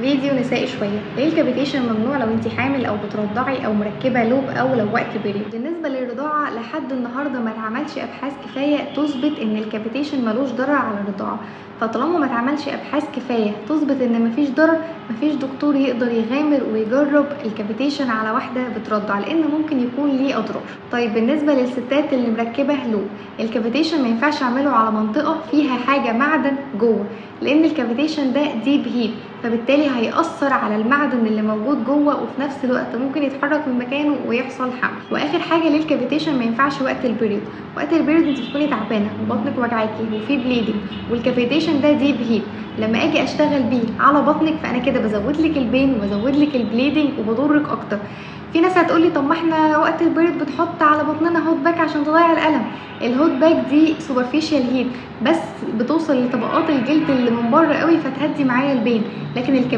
فيديو نسائي شويه. ليه الكافيتيشن ممنوع لو انت حامل او بترضعي او مركبه لوب او لو وقت بريد؟ بالنسبه للرضاعه لحد النهارده ما اتعملش ابحاث كفايه تثبت ان الكافيتيشن ملوش ضرر على الرضاعه. فطالما ما اتعملش ابحاث كفايه تثبت ان مفيش ضرر، مفيش دكتور يقدر يغامر ويجرب الكافيتيشن على واحده بترضع، لان ممكن يكون ليه اضرار. طيب بالنسبه للستات اللي مركبه لوب، الكافيتيشن ما ينفعش اعمله على منطقه فيها حاجه معدن جوه، لان الكافيتيشن ده ديب هيت، فبالتالي هيأثر على المعدن اللي موجود جوه، وفي نفس الوقت ممكن يتحرك من مكانه ويحصل حمل. واخر حاجه للكافيتيشن ما ينفعش وقت البريد. وقت البريد انت بتكوني تعبانه وبطنك وجعاكي وفي بليدنج، والكافيتيشن ده ديب هيت، لما اجي اشتغل بيه على بطنك فانا كده بزود لك البين وبزود لك البليدنج وبضرك اكتر. في ناس هتقولي طب ما احنا وقت البريد بتحط على بطننا هوت باك عشان تضيع الالم. الهوت باك دي سوبرفيشال هيت، بس بتوصل لطبقات الجلد اللي من بره قوي فتهدي معايا البين، لكن